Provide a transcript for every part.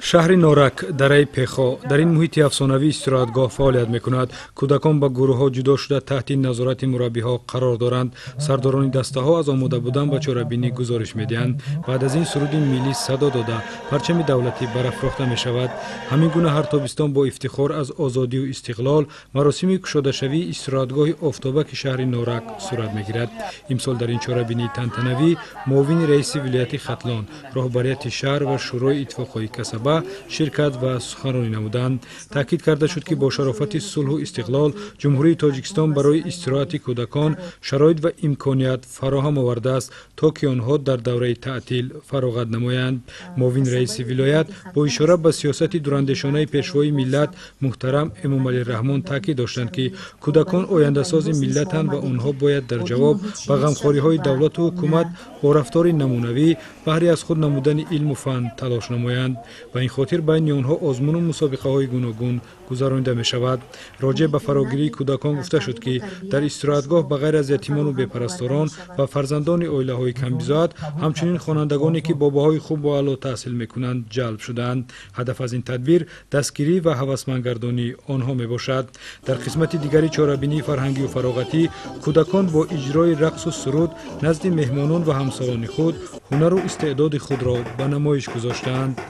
شهر نورک درای پخو در این محیط افسانوی استراحتگاه فعالیت میکند. کودکان با گروه ها جدا شده تحت نظارت مربی ها قرار دارند. سرداران دسته ها از آماده بودن و چاره‌بینی گزارش میدهند. بعد از این سرود ملی صدا داده پرچم دولتی برافروخته می شود. همین گونه هر تابستان با افتخار از آزادی و استقلال مراسم گشوده شوی استراحتگاه آفتابک شهر نورک صورت میگیرد. امسال در این چاره‌بینی تنتنوی معاون رئیس ولایت ختلان، رهبریت شهر و شورای اتفاقهای کسبه شرکت و سخنرانی نمودند. تاکید کرده شد که با شرافت صلح و استقلال جمهوری تاجیکستان برای استراحت کودکان شرایط و امکانیت فراهم آورده است تا که آنها در دوره تعطیل فراغت نمایند. معاون رئیس ولایت با اشاره به سیاست دوراندیشانه پیشوای ملت محترم امام علی رحمان تاکید داشتند که کودکان آینده ساز ملتند و آنها باید در جواب به غمخواری های دولت و حکومت با رفتار نمونوی بهره از خود نمودن علم و فن تلاش نمایند. و این خاطر بین آنها آزمون و مسابقه های گوناگون گذرانده می شود. راجع به فراگیری کودکان گفته شد که در استراحتگاه بغیر از یتیمان و بی‌پرستاران و فرزندان عائله های کم‌بضاعت همچنین خوانندگانی که باباهای خوب و اعلی تحصیل میکنند جلب شدند. هدف از این تدبیر دستگیری و هوسمندگردانی آنها می باشد. در قسمت دیگری چاره‌بینی فرهنگی و فراغتی کودکان با اجرای رقص و سرود نزد مهمانان و همسالان خود هنر و استعداد خود را به نمایش گذاشتند.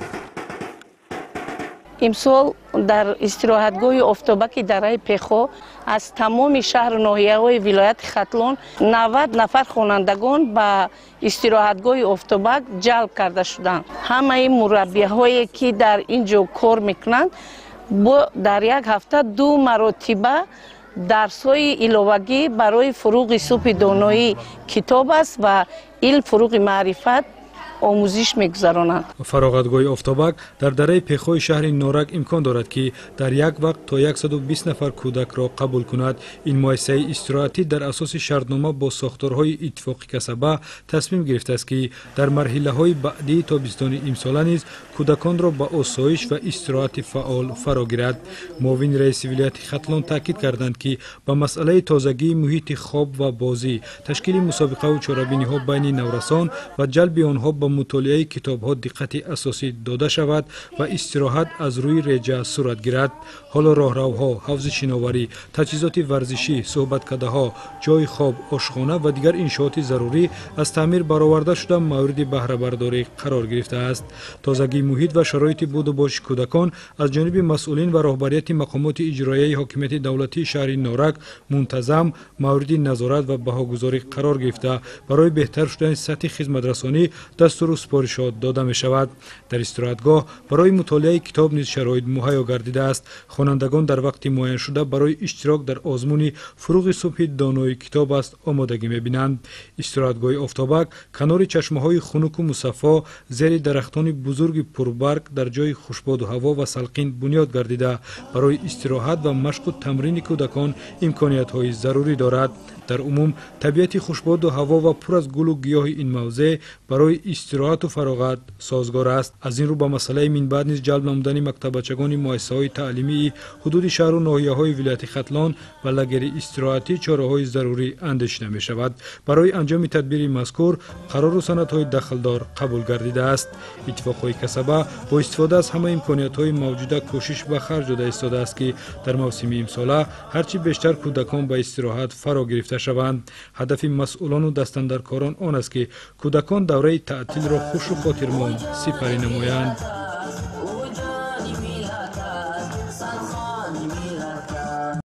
امسال در استراحتگاه آفتابک درای پخو از تمام شهر و ناحیه‌های ولایت ختلان 90 نفر خوانندگان به استراحتگاه آفتابک جلب کرده شدند. همه مربی‌هایی که در اینجا کار میکنند در یک هفته 2 مرتبه درس‌های علاوگی برای فروغ صبح دانایی کتاب است و علم فروغ معرفت آموزش می‌گذرانند. فراغتگاه آفتابک در درای پخوی شهر نورک امکان دارد که در یک وقت تا 120 نفر کودک را قبول کند. این مؤسسه استراحتی در اساس شرطنامه با ساختارهای اتفاقی کسبه تصمیم گرفته است که در مرحله‌های بعدی تابستان امسال نیز کودکان را با آسایش و استراحت فعال فرا گیرد. معاون رئیس ولایت ختلان تاکید کردند که با مسئله تازگی محیط خواب و بازی، تشکیل مسابقه و چاره‌بینی‌ها بین نورسان و جلب آنها به مطالعه کتاب‌ها دقت اساسی داده شود و استراحت از روی رجا صورت گیرد. حالا راهروها، حوض شناوری، تجهیزات ورزشی، صحبتکده‌ها، جای خواب، آشخانه و دیگر انشاءات ضروری از تعمیر برآورده شده مورد بهره برداری قرار گرفته است. تازگی محیط و شرایط بود و باش کودکان از جانب مسئولین و رهبریت مقامات اجرایی حاکمیت دولتی شهر نورک منتظم مورد نظارت و بهاگذاری قرار گرفته برای بهتر شدن سطح خدمت‌رسانی دستور و سپارشات داده می شود. در استراحتگاه برای مطالعه کتاب نیز شرایط مهیا گردیده است. خوانندگان در وقت معین شده برای اشتراک در آزمون فروغ صبح دانایی کتاب است آمادگی می بینند. استراحتگاه آفتابک کنار چشمه های خنک و مصفا زیر درختان بزرگ پربرگ در جای خوشباد و هوا و سلقین بنیاد گردیده برای استراحت و مشق و تمرین کودکان امکانیت های ضروری دارد. در عموم طبیعت خوشباد و هوا و پر از گل و گیاه این موضع برای استراحت و فراغت سازگار است. از این رو با مسئله من بعد نیز جلب نمودن مکتبچگان مؤسسه‌های تعلیمی حدود شهر و ناحیه‌های ولایت ختلان و لگر استراحتی چاره‌های ضروری اندیشیده می شود. برای انجام تدبیر مذکور قرار و سندهای دخلدار قبول گردیده است. اتفاقهای کسبه با استفاده از همه امکانیت‌های موجوده کوشش به خرج داده ایستاده است که در موسم امساله هرچی بیشتر کودکان به استراحت فرا گرفته شوند. هدف مسئولان و دستاندرکاران آن است که کودکان دوره تعطیل را خوش و خاطرمند سپری نمایند.